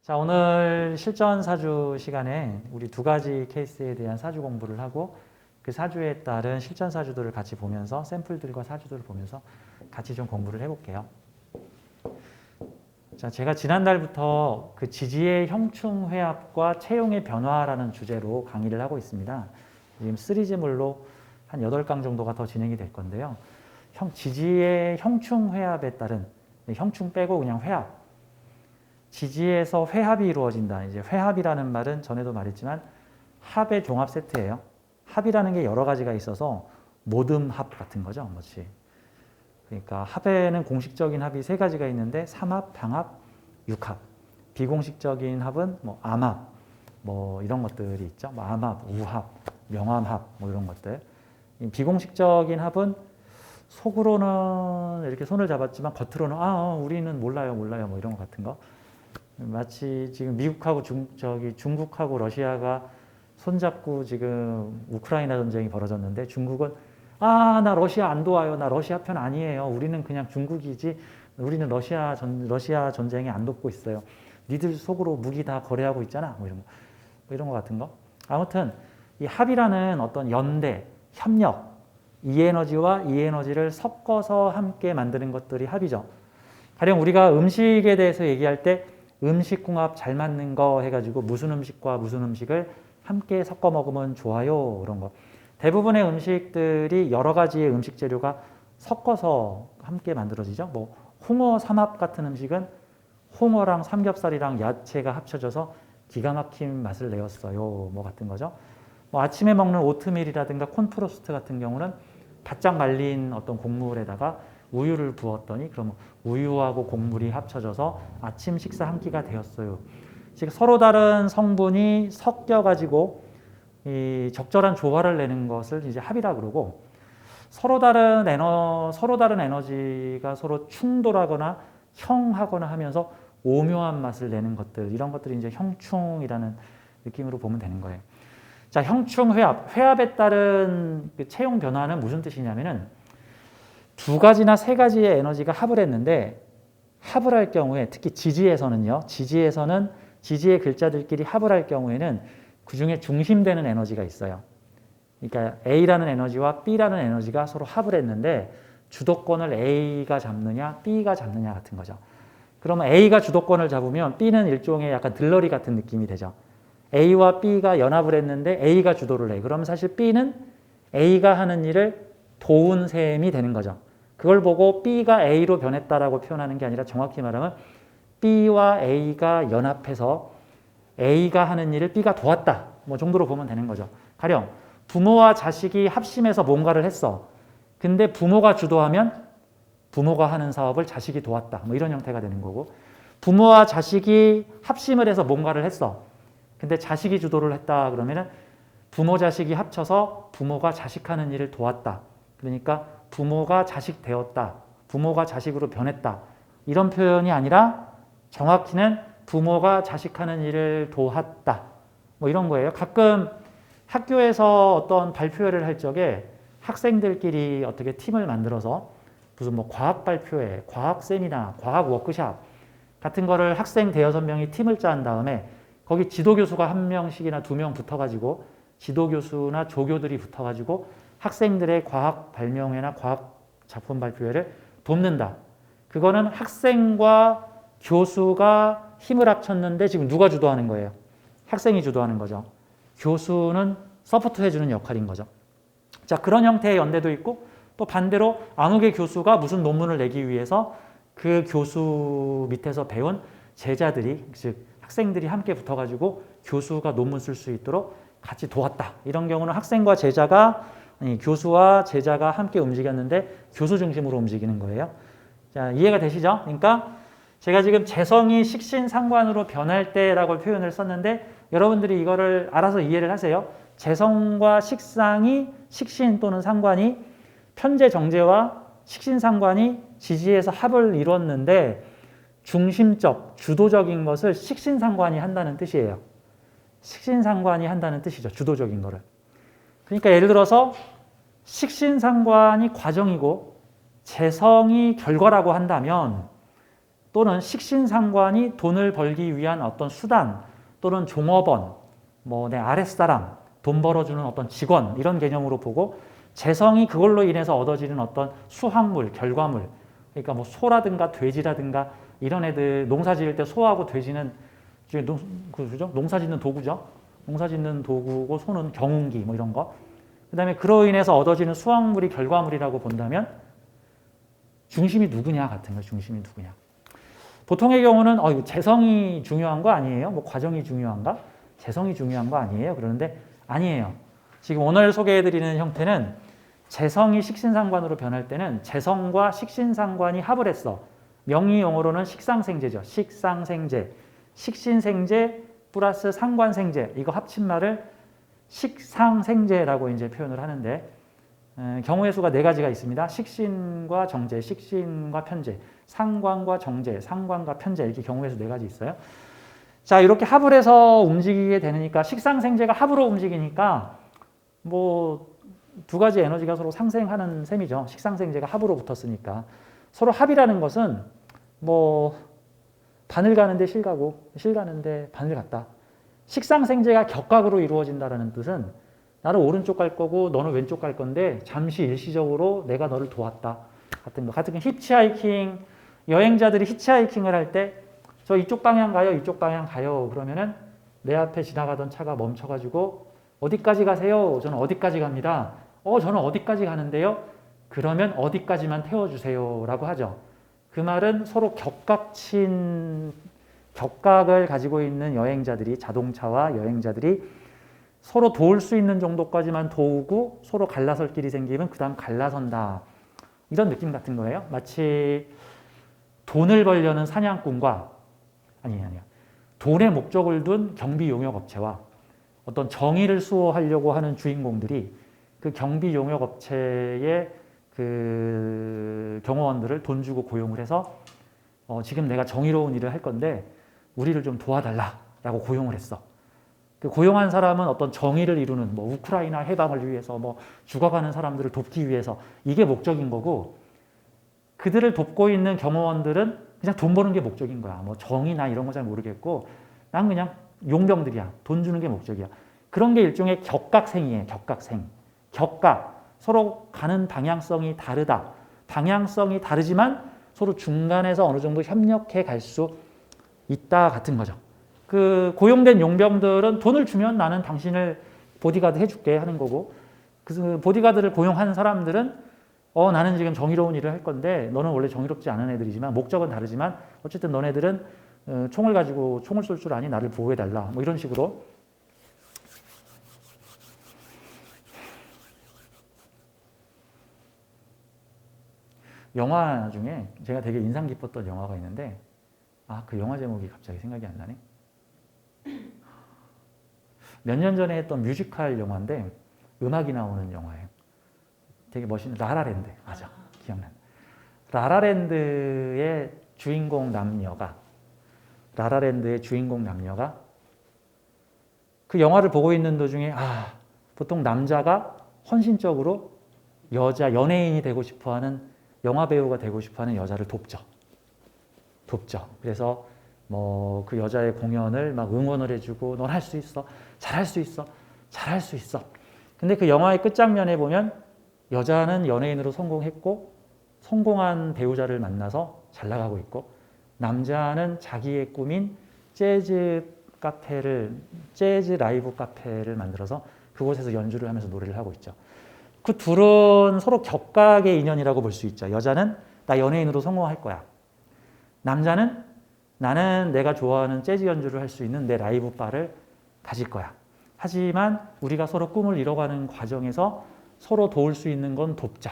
자, 오늘 실전 사주 시간에 우리 두 가지 케이스에 대한 사주 공부를 하고 그 사주에 따른 실전 사주들을 같이 보면서 샘플들과 사주들을 보면서 같이 좀 공부를 해볼게요. 자, 제가 지난달부터 그 지지의 형충회합과 채용의 변화라는 주제로 강의를 하고 있습니다. 지금 시리즈물로 한 8강 정도가 더 진행이 될 건데요. 지지의 형충회합에 따른, 형충 빼고 그냥 회합. 지지에서 회합이 이루어진다. 이제 회합이라는 말은 전에도 말했지만 합의 종합 세트예요. 합이라는 게 여러 가지가 있어서 모듬합 같은 거죠. 뭐지? 그러니까 합에는 공식적인 합이 3가지가 있는데 삼합, 방합, 육합. 비공식적인 합은 뭐 암합, 뭐 이런 것들이 있죠. 뭐 암합, 우합, 명암합, 뭐 이런 것들. 비공식적인 합은 속으로는 이렇게 손을 잡았지만 겉으로는 우리는 몰라요, 뭐 이런 것 같은 거. 마치 지금 미국하고 중국하고 러시아가 손잡고 지금 우크라이나 전쟁이 벌어졌는데 중국은 나 러시아 안 도와요. 나 러시아 편 아니에요. 우리는 그냥 중국이지. 우리는 러시아 전쟁에 안 돕고 있어요. 니들 속으로 무기 다 거래하고 있잖아. 뭐 이런 거 같은 거. 아무튼 이 합이라는 어떤 연대, 협력, 이 에너지와 이 에너지를 섞어서 함께 만드는 것들이 합이죠. 가령 우리가 음식에 대해서 얘기할 때 음식궁합 잘 맞는 거 해가지고 무슨 음식과 무슨 음식을 함께 섞어 먹으면 좋아요. 그런 거. 대부분의 음식들이 여러 가지의 음식 재료가 섞어서 함께 만들어지죠. 뭐 홍어 삼합 같은 음식은 홍어랑 삼겹살이랑 야채가 합쳐져서 기가 막힌 맛을 내었어요. 뭐 같은 거죠. 뭐 아침에 먹는 오트밀이라든가 콘프로스트 같은 경우는 바짝 말린 어떤 곡물에다가 우유를 부었더니 그럼 우유하고 곡물이 합쳐져서 아침 식사 한 끼가 되었어요. 즉 서로 다른 성분이 섞여가지고 이 적절한 조화를 내는 것을 이제 합이라 그러고 서로 다른 에너지가 서로 충돌하거나 형하거나 하면서 오묘한 맛을 내는 것들 이런 것들이 이제 형충이라는 느낌으로 보면 되는 거예요. 자, 형충 회합에 따른 그 채용 변화는 무슨 뜻이냐면은 2가지나 3가지의 에너지가 합을 했는데 합을 할 경우에 특히 지지에서는 지지의 글자들끼리 합을 할 경우에는 그 중에 중심되는 에너지가 있어요. 그러니까 A라는 에너지와 B라는 에너지가 서로 합을 했는데 주도권을 A가 잡느냐 B가 잡느냐 같은 거죠. 그러면 A가 주도권을 잡으면 B는 일종의 약간 들러리 같은 느낌이 되죠. A와 B가 연합을 했는데 A가 주도를 해. 그러면 사실 B는 A가 하는 일을 도운 셈이 되는 거죠. 그걸 보고 B가 A로 변했다라고 표현하는 게 아니라 정확히 말하면 B와 A가 연합해서 A가 하는 일을 B가 도왔다. 뭐 정도로 보면 되는 거죠. 가령 부모와 자식이 합심해서 뭔가를 했어. 근데 부모가 주도하면 부모가 하는 사업을 자식이 도왔다. 뭐 이런 형태가 되는 거고 부모와 자식이 합심을 해서 뭔가를 했어. 근데 자식이 주도를 했다 그러면은 부모 자식이 합쳐서 부모가 자식하는 일을 도왔다. 그러니까 부모가 자식 되었다. 부모가 자식으로 변했다. 이런 표현이 아니라 정확히는 부모가 자식하는 일을 도왔다. 뭐 이런 거예요. 가끔 학교에서 어떤 발표회를 할 적에 학생들끼리 어떻게 팀을 만들어서 무슨 뭐 과학 발표회, 과학 세미나, 과학 워크샵 같은 거를 학생 대여섯 명이 팀을 짠 다음에 거기 지도교수가 1명씩이나 2명 붙어가지고 지도교수나 조교들이 붙어가지고 학생들의 과학 발명회나 과학 작품 발표회를 돕는다. 그거는 학생과 교수가 힘을 합쳤는데 지금 누가 주도하는 거예요? 학생이 주도하는 거죠. 교수는 서포트해주는 역할인 거죠. 자, 그런 형태의 연대도 있고 또 반대로 아무개 교수가 무슨 논문을 내기 위해서 그 교수 밑에서 배운 제자들이 즉 학생들이 함께 붙어가지고 교수가 논문 쓸 수 있도록 같이 도왔다. 이런 경우는 학생과 제자가 교수와 제자가 함께 움직였는데 교수 중심으로 움직이는 거예요. 자, 이해가 되시죠? 그러니까 제가 지금 재성이 식신상관으로 변할 때라고 표현을 썼는데 여러분들이 이거를 알아서 이해를 하세요. 재성과 식신 또는 상관이 편재 정제와 식신상관이 지지에서 합을 이뤘는데 중심적, 주도적인 것을 식신상관이 한다는 뜻이에요. 식신상관이 한다는 뜻이죠. 주도적인 거를. 그러니까 예를 들어서 식신상관이 과정이고 재성이 결과라고 한다면, 또는 식신상관이 돈을 벌기 위한 어떤 수단 또는 종업원, 뭐 내 아랫사람, 돈 벌어주는 어떤 직원, 이런 개념으로 보고, 재성이 그걸로 인해서 얻어지는 어떤 수확물, 결과물, 그러니까 뭐 소라든가 돼지라든가 이런 애들, 농사 지을 때 소하고 돼지는 그죠? 농사 짓는 도구죠. 농사 짓는 도구고 소는 경운기 뭐 이런 거. 그다음에 그로 인해서 얻어지는 수확물이 결과물이라고 본다면 중심이 누구냐 같은 거. 중심이 누구냐. 보통의 경우는 이거 재성이 중요한 거 아니에요? 뭐 과정이 중요한가? 재성이 중요한 거 아니에요? 그러는데 아니에요. 지금 오늘 소개해드리는 형태는 재성이 식신상관으로 변할 때는 재성과 식신상관이 합을 했어. 명의 용어로는 식상생재죠. 식상생재. 식신생재 플러스 상관생재. 이거 합친 말을 식상생재라고 이제 표현을 하는데, 경우의 수가 네 가지가 있습니다. 식신과 정제, 식신과 편제, 상관과 정제, 상관과 편제, 이렇게 경우의 수 네 가지 있어요. 자, 이렇게 합을 해서 움직이게 되니까, 식상생재가 합으로 움직이니까 뭐 두 가지 에너지가 서로 상생하는 셈이죠. 식상생재가 합으로 붙었으니까. 서로 합이라는 것은 뭐 바늘 가는데 실 가고 실 가는데 바늘 같다. 식상생재가 격각으로 이루어진다는 뜻은 나는 오른쪽 갈 거고 너는 왼쪽 갈 건데 잠시 일시적으로 내가 너를 도왔다. 같은 거. 같은 히치하이킹, 여행자들이 히치하이킹을 할 때 저 이쪽 방향 가요, 이쪽 방향 가요. 그러면은 내 앞에 지나가던 차가 멈춰가지고 어디까지 가세요? 저는 어디까지 갑니다. 저는 어디까지 가는데요? 그러면 어디까지만 태워주세요. 라고 하죠. 그 말은 서로 격각을 가지고 있는 여행자들이, 자동차와 여행자들이 서로 도울 수 있는 정도까지만 도우고 서로 갈라설 길이 생기면 그 다음 갈라선다. 이런 느낌 같은 거예요. 마치 돈을 벌려는 사냥꾼과 아니야. 돈의 목적을 둔 경비용역업체와 어떤 정의를 수호하려고 하는 주인공들이 그 경비용역업체의 그 경호원들을 돈 주고 고용을 해서 지금 내가 정의로운 일을 할 건데 우리를 좀 도와달라라고 고용을 했어. 그 고용한 사람은 어떤 정의를 이루는 뭐 우크라이나 해방을 위해서 뭐 죽어가는 사람들을 돕기 위해서 이게 목적인 거고, 그들을 돕고 있는 경호원들은 그냥 돈 버는 게 목적인 거야. 뭐 정의나 이런 거 잘 모르겠고 난 그냥 용병들이야. 돈 주는 게 목적이야. 그런 게 일종의 격각생이에요. 격각생. 격각. 서로 가는 방향성이 다르다. 방향성이 다르지만 서로 중간에서 어느 정도 협력해 갈 수 있다 같은 거죠. 그 고용된 용병들은 돈을 주면 나는 당신을 보디가드 해줄게 하는 거고, 그 보디가드를 고용하는 사람들은 나는 지금 정의로운 일을 할 건데 너는 원래 정의롭지 않은 애들이지만 목적은 다르지만 어쨌든 너네들은 총을 가지고 총을 쏠 줄 아니 나를 보호해달라. 뭐 이런 식으로. 영화 중에 제가 되게 인상 깊었던 영화가 있는데 그 영화 제목이 갑자기 생각이 안 나네. 몇 년 전에 했던 뮤지컬 영화인데 음악이 나오는 영화예요. 되게 멋있는 라라랜드. 맞아. 기억나. 라라랜드의 주인공 남녀가 그 영화를 보고 있는 도중에 보통 남자가 헌신적으로 연예인이 되고 싶어하는, 영화 배우가 되고 싶어하는 여자를 돕죠. 그래서 뭐 그 여자의 공연을 막 응원을 해주고 넌 할 수 있어, 잘할 수 있어, 잘할 수 있어. 근데 그 영화의 끝장면에 보면 여자는 연예인으로 성공했고 성공한 배우자를 만나서 잘 나가고 있고, 남자는 자기의 꿈인 재즈 라이브 카페를 만들어서 그곳에서 연주를 하면서 노래를 하고 있죠. 그 둘은 서로 격각의 인연이라고 볼 수 있죠. 여자는 나 연예인으로 성공할 거야. 남자는 나는 내가 좋아하는 재즈 연주를 할 수 있는 내 라이브 바를 가질 거야. 하지만 우리가 서로 꿈을 이뤄가는 과정에서 서로 도울 수 있는 건 돕자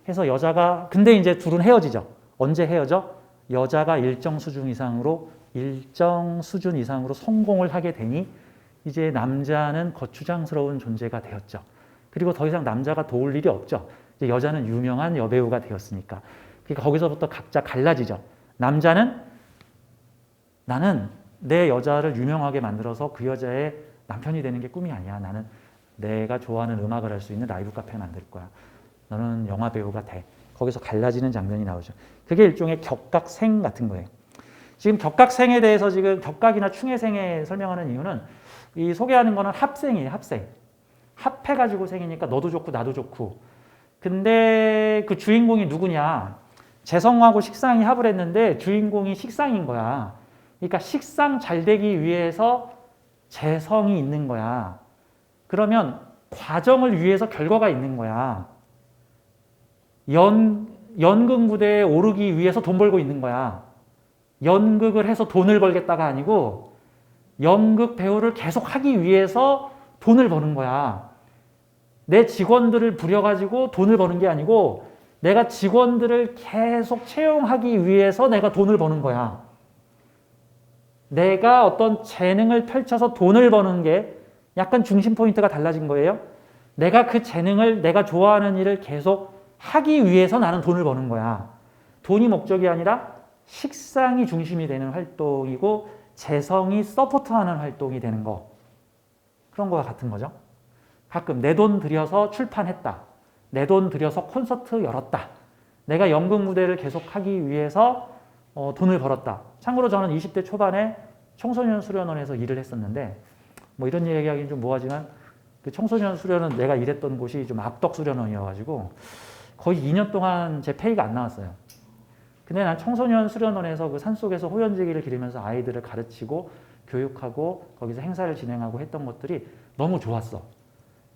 해서 근데 이제 둘은 헤어지죠. 언제 헤어져? 여자가 일정 수준 이상으로 성공을 하게 되니 이제 남자는 거추장스러운 존재가 되었죠. 그리고 더 이상 남자가 도울 일이 없죠. 이제 여자는 유명한 여배우가 되었으니까. 그러니까 거기서부터 각자 갈라지죠. 남자는 나는 내 여자를 유명하게 만들어서 그 여자의 남편이 되는 게 꿈이 아니야. 나는 내가 좋아하는 음악을 할 수 있는 라이브 카페 만들 거야. 너는 영화 배우가 돼. 거기서 갈라지는 장면이 나오죠. 그게 일종의 격각생 같은 거예요. 지금 격각생에 대해서 지금 격각이나 충해생에 설명하는 이유는 이 소개하는 거는 합생이에요. 합생. 합해가지고 생이니까 너도 좋고 나도 좋고. 근데 그 주인공이 누구냐? 재성하고 식상이 합을 했는데 주인공이 식상인 거야. 그러니까 식상 잘 되기 위해서 재성이 있는 거야. 그러면 과정을 위해서 결과가 있는 거야. 연극 무대에 오르기 위해서 돈 벌고 있는 거야. 연극을 해서 돈을 벌겠다가 아니고 연극 배우를 계속 하기 위해서 돈을 버는 거야. 내 직원들을 부려가지고 돈을 버는 게 아니고 내가 직원들을 계속 채용하기 위해서 내가 돈을 버는 거야. 내가 어떤 재능을 펼쳐서 돈을 버는 게 약간 중심 포인트가 달라진 거예요. 내가 그 재능을 내가 좋아하는 일을 계속 하기 위해서 나는 돈을 버는 거야. 돈이 목적이 아니라 식상이 중심이 되는 활동이고 재성이 서포트하는 활동이 되는 거. 그런 거와 같은 거죠. 가끔 내 돈 들여서 출판했다. 내 돈 들여서 콘서트 열었다. 내가 연극 무대를 계속 하기 위해서 돈을 벌었다. 참고로 저는 20대 초반에 청소년 수련원에서 일을 했었는데 뭐 이런 얘기하기는 좀 뭐하지만 그 청소년 수련원 내가 일했던 곳이 좀 악덕 수련원이어가지고 거의 2년 동안 제 페이가 안 나왔어요. 근데 난 청소년 수련원에서 그 산속에서 호연지기를 기르면서 아이들을 가르치고 교육하고 거기서 행사를 진행하고 했던 것들이 너무 좋았어.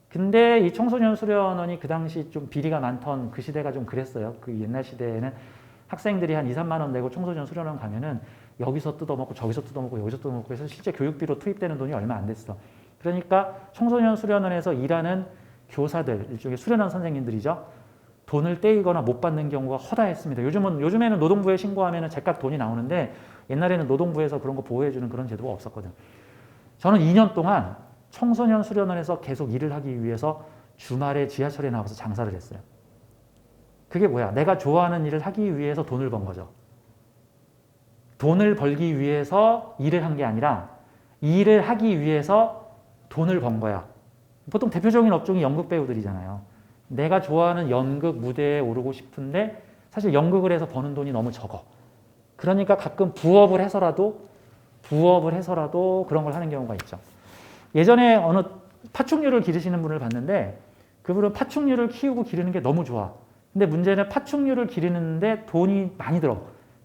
근데 이 청소년 수련원이 그 당시 좀 비리가 많던 그 시대가 좀 그랬어요. 그 옛날 시대에는 학생들이 한 2, 3만 원 내고 청소년 수련원 가면은 여기서 뜯어먹고 저기서 뜯어먹고 여기서 뜯어먹고 해서 실제 교육비로 투입되는 돈이 얼마 안 됐어. 그러니까 청소년 수련원에서 일하는 교사들, 일종의 수련원 선생님들이죠. 돈을 떼이거나 못 받는 경우가 허다했습니다. 요즘에는 노동부에 신고하면 제값 돈이 나오는데 옛날에는 노동부에서 그런 거 보호해주는 그런 제도가 없었거든. 저는 2년 동안 청소년 수련원에서 계속 일을 하기 위해서 주말에 지하철에 나와서 장사를 했어요. 그게 뭐야? 내가 좋아하는 일을 하기 위해서 돈을 번 거죠. 돈을 벌기 위해서 일을 한 게 아니라 일을 하기 위해서 돈을 번 거야. 보통 대표적인 업종이 연극 배우들이잖아요. 내가 좋아하는 연극 무대에 오르고 싶은데 사실 연극을 해서 버는 돈이 너무 적어. 그러니까 가끔 부업을 해서라도 그런 걸 하는 경우가 있죠. 예전에 어느 파충류를 기르시는 분을 봤는데 그분은 파충류를 키우고 기르는 게 너무 좋아. 근데 문제는 파충류를 기르는데 돈이 많이 들어.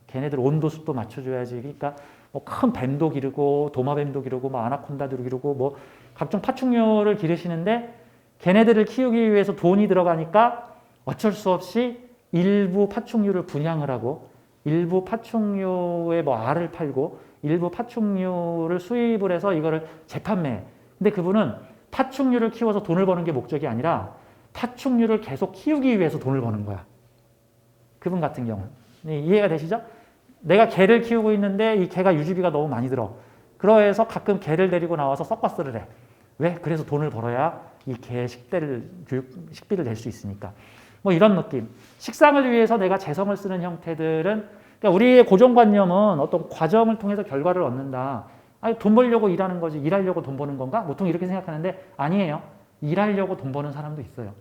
걔네들 온도 습도 맞춰줘야지. 그러니까 뭐 큰 뱀도 기르고 도마뱀도 기르고 뭐 아나콘다도 기르고 뭐 각종 파충류를 기르시는데 걔네들을 키우기 위해서 돈이 들어가니까 어쩔 수 없이 일부 파충류를 분양을 하고 일부 파충류의 뭐 알을 팔고 일부 파충류를 수입을 해서 이거를 재판매해. 근데 그분은 파충류를 키워서 돈을 버는 게 목적이 아니라 파충류를 계속 키우기 위해서 돈을 버는 거야. 그분 같은 경우. 이해가 되시죠? 내가 개를 키우고 있는데 이 개가 유지비가 너무 많이 들어. 그래서 가끔 개를 데리고 나와서 서커스를 해. 왜? 그래서 돈을 벌어야 이 개의 식비를 낼 수 있으니까. 뭐 이런 느낌. 식상을 위해서 내가 재성을 쓰는 형태들은 그러니까 우리의 고정관념은 어떤 과정을 통해서 결과를 얻는다. 아니, 돈 벌려고 일하는 거지. 일하려고 돈 버는 건가? 보통 이렇게 생각하는데 아니에요. 일하려고 돈 버는 사람도 있어요.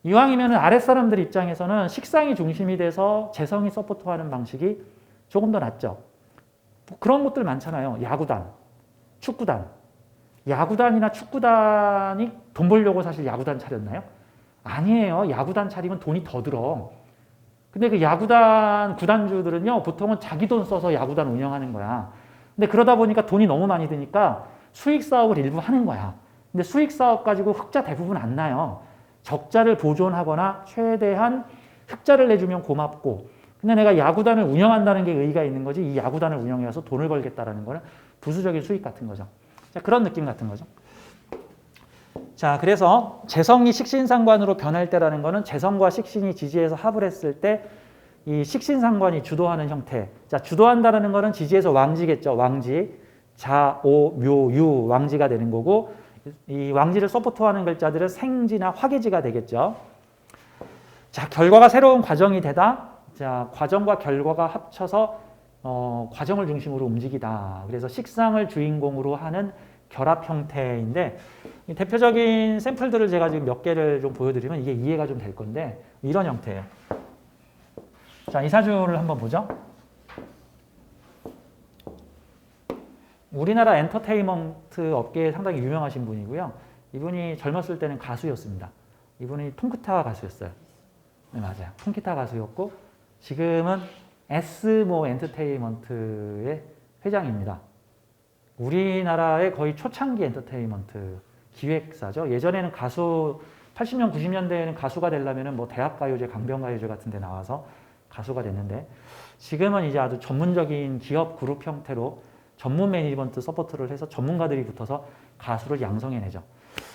이왕이면 아랫사람들 입장에서는 식상이 중심이 돼서 재성이 서포트하는 방식이 조금 더 낫죠. 뭐 그런 것들 많잖아요. 야구단, 축구단. 야구단이나 축구단이 돈 벌려고 사실 야구단 차렸나요? 아니에요. 야구단 차리면 돈이 더 들어. 근데 그 야구단 구단주들은요, 보통은 자기 돈 써서 야구단 운영하는 거야. 근데 그러다 보니까 돈이 너무 많이 드니까 수익 사업을 일부 하는 거야. 근데 수익 사업 가지고 흑자 대부분 안 나요. 적자를 보존하거나 최대한 흑자를 내주면 고맙고, 근데 내가 야구단을 운영한다는 게 의의가 있는 거지, 이 야구단을 운영해서 돈을 벌겠다라는 거는 부수적인 수익 같은 거죠. 자, 그런 느낌 같은 거죠. 자, 그래서 재성이 식신상관으로 변할 때라는 거는 재성과 식신이 지지에서 합을 했을 때 이 식신상관이 주도하는 형태. 자, 주도한다라는 거는 지지에서 왕지겠죠. 왕지. 자, 오, 묘, 유 왕지가 되는 거고, 이 왕지를 서포트하는 글자들은 생지나 화계지가 되겠죠. 자, 결과가 새로운 과정이 되다. 자, 과정과 결과가 합쳐서 과정을 중심으로 움직이다. 그래서 식상을 주인공으로 하는 결합 형태인데 이 대표적인 샘플들을 제가 지금 몇 개를 좀 보여드리면 이게 이해가 좀 될 건데 이런 형태예요. 자, 이 사주를 한번 보죠. 우리나라 엔터테인먼트 업계에 상당히 유명하신 분이고요. 이분이 젊었을 때는 가수였습니다. 이분이 통기타 가수였어요. 네, 맞아요. 통기타 가수였고 지금은 S모 엔터테인먼트의 회장입니다. 우리나라의 거의 초창기 엔터테인먼트 기획사죠. 예전에는 가수 80년, 90년대에는 가수가 되려면 뭐 대학가요제, 강변가요제 같은 데 나와서 가수가 됐는데 지금은 이제 아주 전문적인 기업 그룹 형태로 전문 매니지먼트 서포트를 해서 전문가들이 붙어서 가수를 양성해내죠.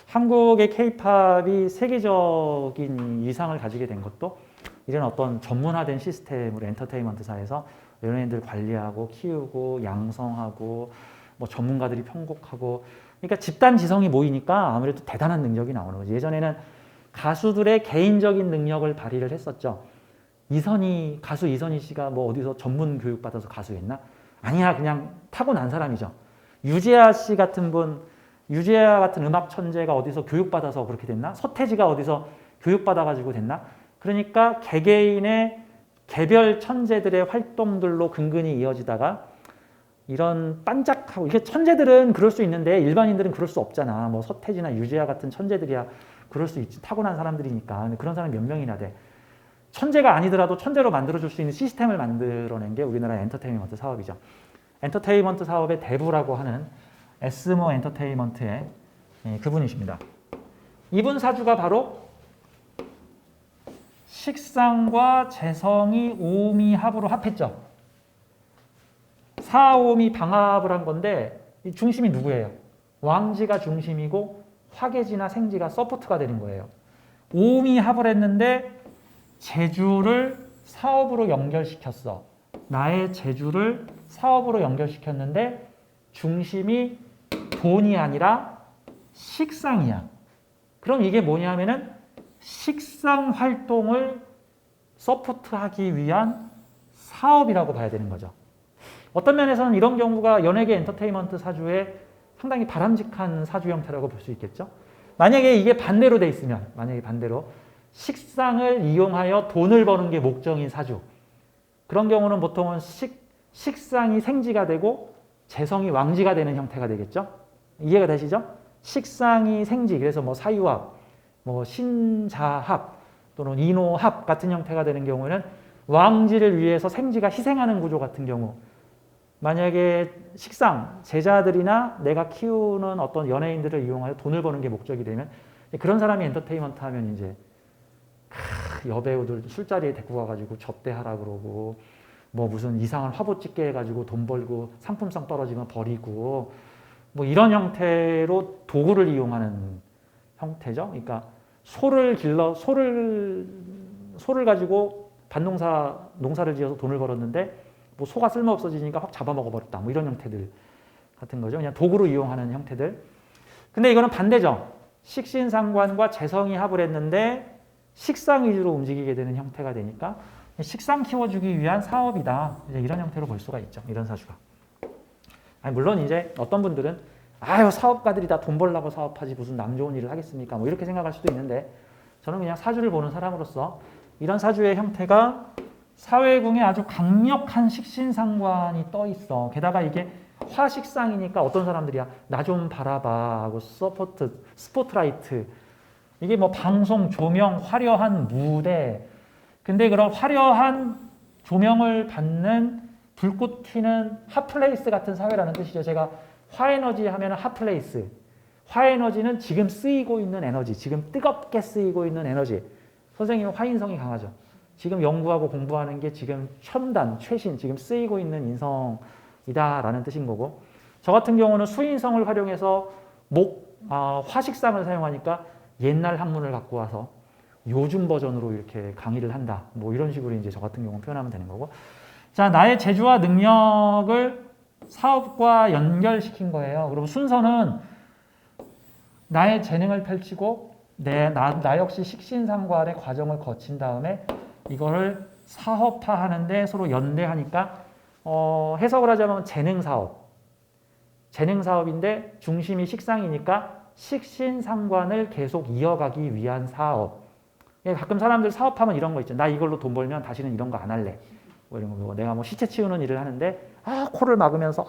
한국의 K-팝이 세계적인 위상을 가지게 된 것도 이런 어떤 전문화된 시스템으로 엔터테인먼트사에서 연예인들 관리하고 키우고 양성하고 뭐 전문가들이 편곡하고 그러니까 집단 지성이 모이니까 아무래도 대단한 능력이 나오는 거죠. 예전에는 가수들의 개인적인 능력을 발휘를 했었죠. 가수 이선희 씨가 뭐 어디서 전문 교육 받아서 가수했나? 아니야, 그냥 타고난 사람이죠. 유재하 씨 같은 분, 유재하 같은 음악 천재가 어디서 교육받아서 그렇게 됐나? 서태지가 어디서 교육받아가지고 됐나? 그러니까 개개인의 개별 천재들의 활동들로 근근히 이어지다가 이런 반짝하고 이게 천재들은 그럴 수 있는데 일반인들은 그럴 수 없잖아. 뭐 서태지나 유재하 같은 천재들이야 그럴 수 있지. 타고난 사람들이니까. 근데 그런 사람이 몇 명이나 돼. 천재가 아니더라도 천재로 만들어줄 수 있는 시스템을 만들어낸 게 우리나라 엔터테인먼트 사업이죠. 엔터테인먼트 사업의 대부라고 하는 S모 엔터테인먼트의 그분이십니다. 이분 사주가 바로 식상과 재성이 오미 합으로 합했죠. 사오미 방합을 한 건데 이 중심이 누구예요? 왕지가 중심이고 화계지나 생지가 서포트가 되는 거예요. 오미 합을 했는데 재주를 사업으로 연결시켰어. 나의 재주를 사업으로 연결시켰는데 중심이 돈이 아니라 식상이야. 그럼 이게 뭐냐면은 식상 활동을 서포트하기 위한 사업이라고 봐야 되는 거죠. 어떤 면에서는 이런 경우가 연예계 엔터테인먼트 사주의 상당히 바람직한 사주 형태라고 볼 수 있겠죠. 만약에 이게 반대로 돼 있으면, 만약에 반대로 식상을 이용하여 돈을 버는 게 목적인 사주. 그런 경우는 보통은 식상이 생지가 되고 재성이 왕지가 되는 형태가 되겠죠. 이해가 되시죠? 식상이 생지, 그래서 뭐 사유합, 뭐 신자합 또는 인호합 같은 형태가 되는 경우에는 왕지를 위해서 생지가 희생하는 구조 같은 경우, 만약에 식상, 제자들이나 내가 키우는 어떤 연예인들을 이용하여 돈을 버는 게 목적이 되면 그런 사람이 엔터테인먼트 하면 이제 여배우들 술자리에 데리고 가가지고 접대하라 그러고 뭐 무슨 이상한 화보 찍게 해가지고 돈 벌고 상품성 떨어지면 버리고 뭐 이런 형태로 도구를 이용하는 형태죠. 그러니까 소를 가지고 농사를 지어서 돈을 벌었는데 뭐 소가 쓸모 없어지니까 확 잡아먹어 버렸다. 뭐 이런 형태들 같은 거죠. 그냥 도구로 이용하는 형태들. 근데 이거는 반대죠. 식신상관과 재성이 합을 했는데 식상 위주로 움직이게 되는 형태가 되니까 식상 키워주기 위한 사업이다. 이제 이런 형태로 볼 수가 있죠. 이런 사주가. 아니, 물론 이제 어떤 분들은 아유 사업가들이 다 돈 벌려고 사업하지 무슨 남 좋은 일을 하겠습니까? 뭐 이렇게 생각할 수도 있는데 저는 그냥 사주를 보는 사람으로서 이런 사주의 형태가 사회궁에 아주 강력한 식신상관이 떠 있어. 게다가 이게 화식상이니까 어떤 사람들이야 나 좀 바라봐 하고 스포트라이트 이게 뭐 방송 조명 화려한 무대 근데 그런 화려한 조명을 받는 불꽃 튀는 핫플레이스 같은 사회라는 뜻이죠. 제가 화에너지 하면 핫플레이스. 화에너지는 지금 쓰이고 있는 에너지, 지금 뜨겁게 쓰이고 있는 에너지. 선생님은 화인성이 강하죠. 지금 연구하고 공부하는 게 지금 첨단, 최신, 지금 쓰이고 있는 인성이다라는 뜻인 거고 저 같은 경우는 수인성을 활용해서 화식상을 사용하니까 옛날 학문을 갖고 와서 요즘 버전으로 이렇게 강의를 한다. 뭐 이런 식으로 이제 저 같은 경우는 표현하면 되는 거고. 자, 나의 재주와 능력을 사업과 연결시킨 거예요. 그럼 순서는 나의 재능을 펼치고 나 역시 식신상관의 과정을 거친 다음에 이거를 사업화하는데 서로 연대하니까 해석을 하자면 재능사업인데 중심이 식상이니까 식신상관을 계속 이어가기 위한 사업. 예, 가끔 사람들 사업하면 이런 거 있죠. 나 이걸로 돈 벌면 다시는 이런 거 안 할래. 뭐 이런 거. 뭐 내가 뭐 시체 치우는 일을 하는데 코를 막으면서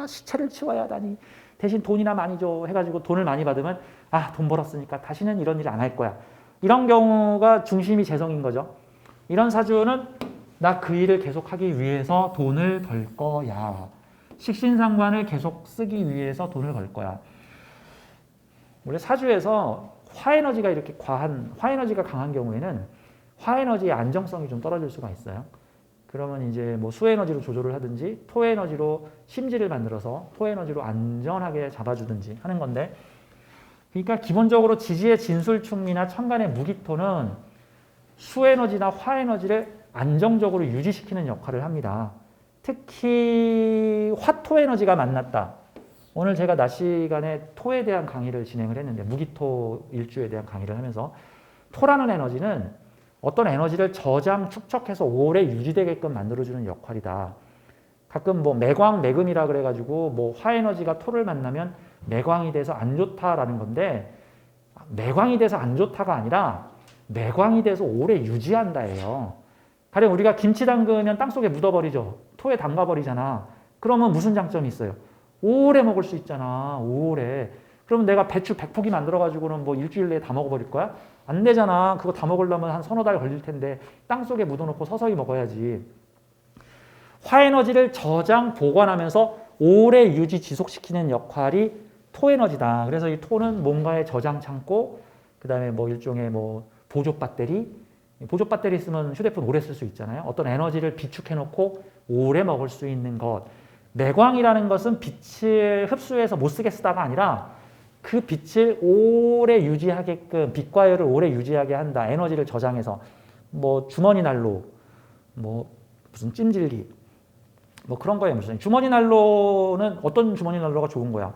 시체를 치워야 하다니 대신 돈이나 많이 줘 해가지고 돈을 많이 받으면 돈 벌었으니까 다시는 이런 일 안 할 거야. 이런 경우가 중심이 재성인 거죠. 이런 사주는 나 그 일을 계속하기 위해서 돈을 벌 거야. 식신상관을 계속 쓰기 위해서 돈을 벌 거야. 원래 사주에서 화에너지가 이렇게 화에너지가 강한 경우에는 화에너지의 안정성이 좀 떨어질 수가 있어요. 그러면 이제 뭐 수에너지로 조절을 하든지 토에너지로 심지를 만들어서 토에너지로 안전하게 잡아주든지 하는 건데, 그러니까 기본적으로 지지의 진술충미나 천간의 무기토는 수에너지나 화에너지를 안정적으로 유지시키는 역할을 합니다. 특히 화토에너지가 만났다. 오늘 제가 낮 시간에 토에 대한 강의를 진행을 했는데 무기토 일주에 대한 강의를 하면서 토라는 에너지는 어떤 에너지를 저장, 축적해서 오래 유지되게끔 만들어주는 역할이다. 가끔 뭐 매광, 매금이라 그래가지고 뭐 화에너지가 토를 만나면 매광이 돼서 안 좋다라는 건데, 매광이 돼서 안 좋다가 아니라 매광이 돼서 오래 유지한다예요. 가령 우리가 김치 담그면 땅속에 묻어버리죠. 토에 담가버리잖아. 그러면 무슨 장점이 있어요? 오래 먹을 수 있잖아. 오래. 그러면 내가 배추 100포기 만들어가지고는 뭐 일주일 내에 다 먹어버릴 거야? 안 되잖아. 그거 다 먹으려면 한 서너 달 걸릴 텐데 땅속에 묻어놓고 서서히 먹어야지. 화에너지를 저장, 보관하면서 오래 유지, 지속시키는 역할이 토에너지다. 그래서 이 토는 뭔가의 저장 창고, 그 다음에 뭐 일종의 뭐 보조 배터리 있으면 휴대폰 오래 쓸 수 있잖아요. 어떤 에너지를 비축해놓고 오래 먹을 수 있는 것. 매광이라는 것은 빛을 흡수해서 못 쓰게 쓰다가 아니라 그 빛을 오래 유지하게끔, 빛과열을 오래 유지하게 한다. 에너지를 저장해서 뭐 주머니 난로, 뭐 무슨 찜질기, 뭐 그런 거예요. 무슨 주머니 난로는 어떤 주머니 난로가 좋은 거야?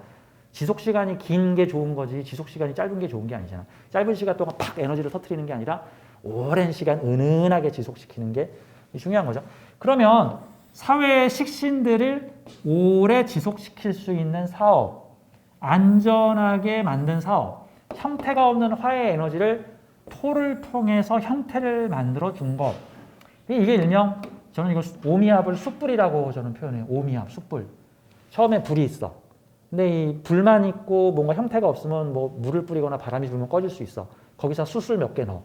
지속 시간이 긴 게 좋은 거지 지속 시간이 짧은 게 좋은 게 아니잖아. 짧은 시간 동안 팍 에너지를 터뜨리는 게 아니라 오랜 시간 은은하게 지속시키는 게 중요한 거죠. 그러면 사회의 식신들을 오래 지속시킬 수 있는 사업, 안전하게 만든 사업, 형태가 없는 화의 에너지를 토를 통해서 형태를 만들어 준 것. 이게 일명 저는 이걸 오미압을 숯불이라고 저는 표현해요. 오미압, 숯불. 처음에 불이 있어. 근데 이 불만 있고 뭔가 형태가 없으면 뭐 물을 뿌리거나 바람이 불면 꺼질 수 있어. 거기서 숯을 몇 개 넣어.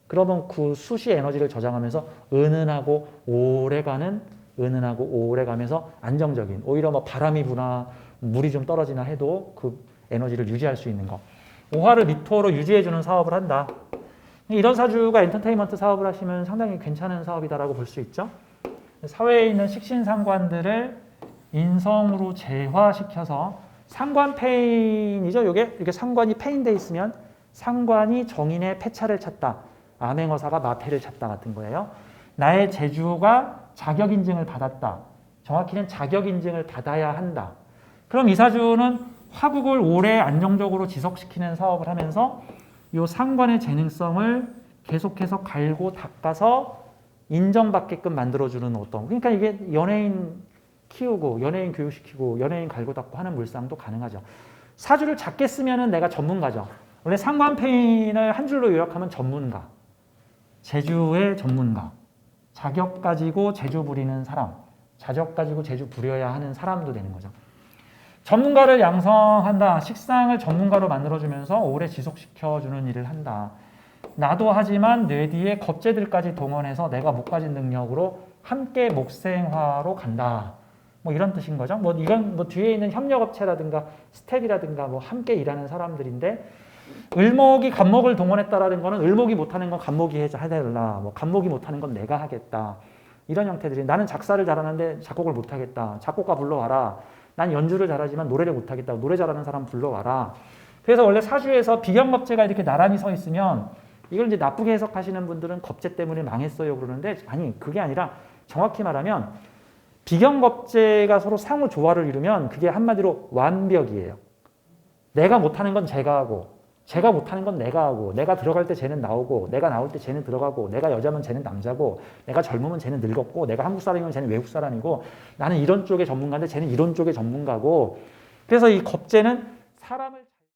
그러면 그 숯이 에너지를 저장하면서 은은하고 오래 가면서 안정적인, 오히려 뭐 바람이 부나 물이 좀 떨어지나 해도 그 에너지를 유지할 수 있는 거. 오화를 미토로 유지해주는 사업을 한다. 이런 사주가 엔터테인먼트 사업을 하시면 상당히 괜찮은 사업이다라고 볼 수 있죠. 사회에 있는 식신상관들을 인성으로 재화시켜서 상관 패인이죠. 이게 상관이 패인돼 있으면 상관이 정인의 패차를 찾다. 암행어사가 마패를 찾다 같은 거예요. 나의 재주가 자격 인증을 받았다. 정확히는 자격 인증을 받아야 한다. 그럼 이 사주는 화국을 오래 안정적으로 지속시키는 사업을 하면서 이 상관의 재능성을 계속해서 갈고 닦아서 인정받게끔 만들어주는 어떤, 그러니까 이게 연예인 키우고 연예인 교육시키고 연예인 갈고 닦고 하는 물상도 가능하죠. 사주를 작게 쓰면은 내가 전문가죠. 원래 상관패인을 한 줄로 요약하면 전문가, 재주의 전문가, 자격 가지고 재주 부리는 사람, 자격 가지고 재주 부려야 하는 사람도 되는 거죠. 전문가를 양성한다. 식상을 전문가로 만들어주면서 오래 지속시켜주는 일을 한다. 나도 하지만 뇌 뒤에 겁재들까지 동원해서 내가 못 가진 능력으로 함께 목생화로 간다. 뭐 이런 뜻인 거죠. 뭐 이건 뭐 뒤에 있는 협력업체라든가 스텝이라든가 뭐 함께 일하는 사람들인데, 을목이 간목을 동원했다라는 거는 을목이 못하는 건 간목이 해달라. 뭐 간목이 못하는 건 내가 하겠다. 이런 형태들이, 나는 작사를 잘하는데 작곡을 못하겠다. 작곡가 불러와라. 난 연주를 잘하지만 노래를 못하겠다. 노래 잘하는 사람 불러와라. 그래서 원래 사주에서 비경겁재가 이렇게 나란히 서 있으면 이걸 이제 나쁘게 해석하시는 분들은 겁재 때문에 망했어요 그러는데, 아니 그게 아니라 정확히 말하면 비경겁재가 서로 상호 조화를 이루면 그게 한마디로 완벽이에요. 내가 못하는 건 제가 하고, 제가 못하는 건 내가 하고, 내가 들어갈 때 쟤는 나오고, 내가 나올 때 쟤는 들어가고, 내가 여자면 쟤는 남자고, 내가 젊으면 쟤는 늙었고, 내가 한국 사람이면 쟤는 외국 사람이고, 나는 이런 쪽의 전문가인데 쟤는 이런 쪽의 전문가고. 그래서 이 겁재는 사람을